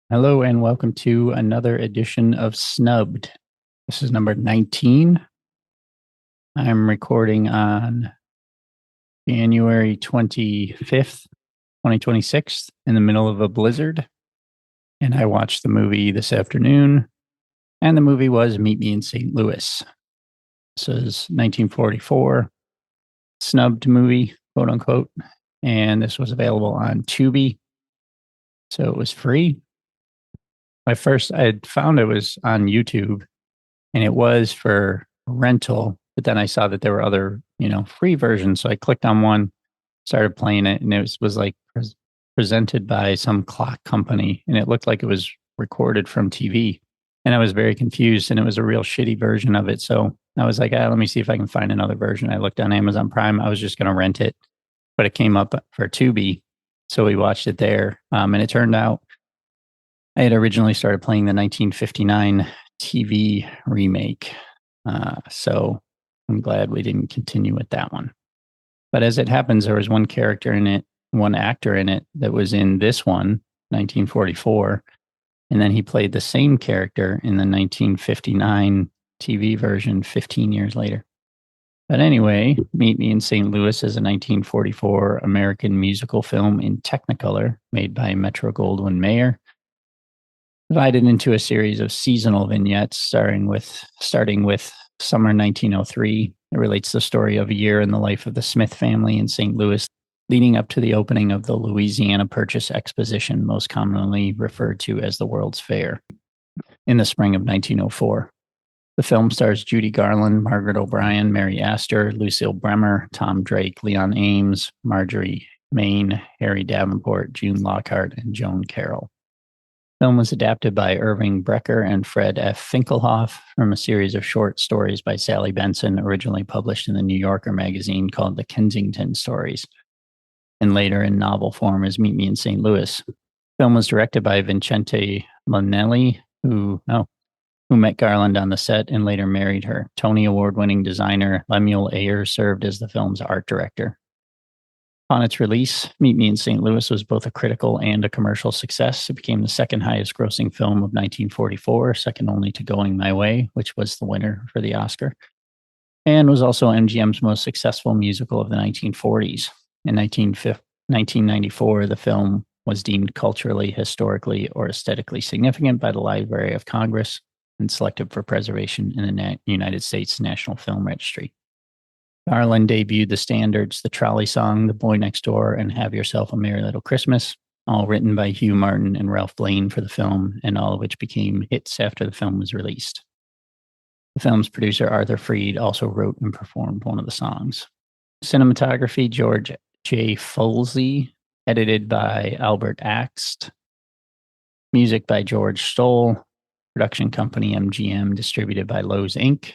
Hello and welcome to another edition of Snubbed. This is number 19. I'm recording on January 25th, 2026, in the middle of a blizzard. And I watched the movie this afternoon, and the movie was Meet Me in St. Louis. This is 1944, snubbed movie, quote unquote. And this was available on Tubi. So it was free. At first, I had found it was on YouTube and it was for rental. But then I saw that there were other, free versions. So I clicked on one, started playing it, and it was like presented by some clock company, and it looked like it was recorded from TV. And I was very confused, and it was a real shitty version of it. So I was like, let me see if I can find another version. I looked on Amazon Prime. I was just going to rent it, but it came up for Tubi. So we watched it there. And it turned out I had originally started playing the 1959 TV remake. So I'm glad we didn't continue with that one. But as it happens, there was one character in it, one actor in it that was in this one, 1944. And then he played the same character in the 1959 TV version 15 years later. But anyway, Meet Me in St. Louis is a 1944 American musical film in Technicolor made by Metro Goldwyn Mayer, divided into a series of seasonal vignettes starting with summer 1903. It relates the story of a year in the life of the Smith family in St. Louis, leading up to the opening of the Louisiana Purchase Exposition, most commonly referred to as the World's Fair, in the spring of 1904. The film stars Judy Garland, Margaret O'Brien, Mary Astor, Lucille Bremer, Tom Drake, Leon Ames, Marjorie Main, Harry Davenport, June Lockhart, and Joan Carroll. The film was adapted by Irving Brecker and Fred F. Finkelhoff from a series of short stories by Sally Benson, originally published in the New Yorker magazine called The Kensington Stories, and later in novel form as Meet Me in St. Louis. The film was directed by Vincente Minnelli, who met Garland on the set and later married her. Tony Award-winning designer Lemuel Ayers served as the film's art director. Upon its release, Meet Me in St. Louis was both a critical and a commercial success. It became the second highest grossing film of 1944, second only to Going My Way, which was the winner for the Oscar, and was also MGM's most successful musical of the 1940s. In 1994, the film was deemed culturally, historically, or aesthetically significant by the Library of Congress and selected for preservation in the United States National Film Registry. Garland debuted the standards, The Trolley Song, The Boy Next Door, and Have Yourself a Merry Little Christmas, all written by Hugh Martin and Ralph Blaine for the film, and all of which became hits after the film was released. The film's producer, Arthur Freed, also wrote and performed one of the songs. Cinematography, George J. Folsey, edited by Albert Axt. Music by George Stoll. Production company MGM, distributed by Lowe's Inc.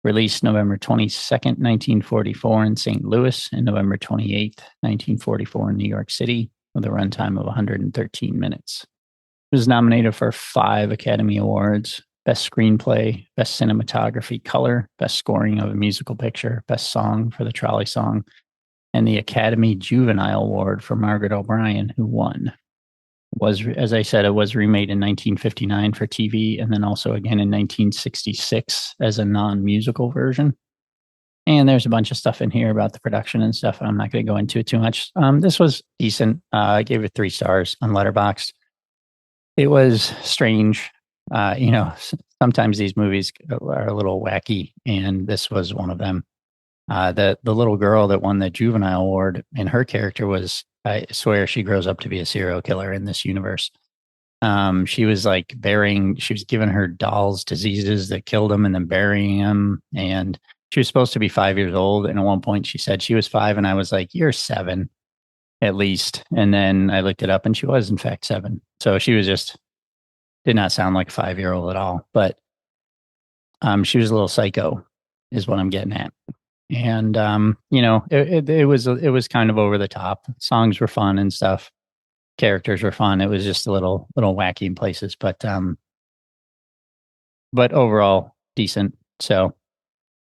Released November 22nd, 1944 in St. Louis and November 28th, 1944 in New York City with a runtime of 113 minutes. It was nominated for 5 Academy Awards: Best Screenplay, Best Cinematography Color, Best Scoring of a Musical Picture, Best Song for the Trolley Song, and the Academy Juvenile Award for Margaret O'Brien, who won. As I said, it was remade in 1959 for TV and then also again in 1966 as a non-musical version. And there's a bunch of stuff in here about the production and stuff. I'm not going to go into it too much. This was decent. I gave it 3 stars on Letterboxd. It was strange. Sometimes these movies are a little wacky, and this was one of them. The little girl that won the Juvenile Award, and her character was, I swear, she grows up to be a serial killer in this universe. She was giving her dolls diseases that killed them and then burying them. And she was supposed to be 5 years old. And at one point she said she was 5. And I was like, you're 7 at least. And then I looked it up and she was in fact 7. So she was did not sound like a 5-year-old at all. But she was a little psycho is what I'm getting at. And it was kind of over the top. Songs were fun and stuff. Characters were fun. It was just a little wacky in places, but overall decent. So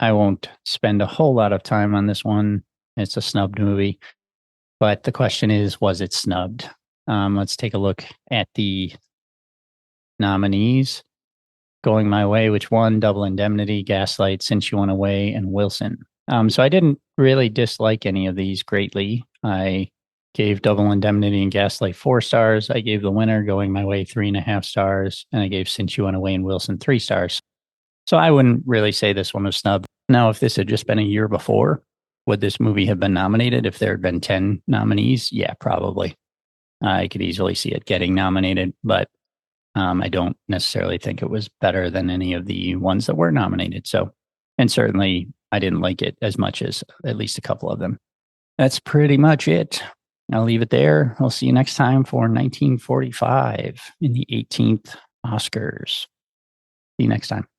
I won't spend a whole lot of time on this one. It's a snubbed movie, but the question is, was it snubbed? Let's take a look at the nominees going my way, which won Double Indemnity, Gaslight, Since You Went Away, and Wilson. So I didn't really dislike any of these greatly. I gave Double Indemnity and Gaslight 4 stars. I gave The Winner, Going My Way, 3.5 stars. And I gave Since You Went Away and Wilson 3 stars. So I wouldn't really say this one was snubbed. Now, if this had just been a year before, would this movie have been nominated? If there had been 10 nominees? Yeah, probably. I could easily see it getting nominated, but I don't necessarily think it was better than any of the ones that were nominated. So, and certainly I didn't like it as much as at least a couple of them. That's pretty much it. I'll leave it there. I'll see you next time for 1945 in the 18th Oscars. See you next time.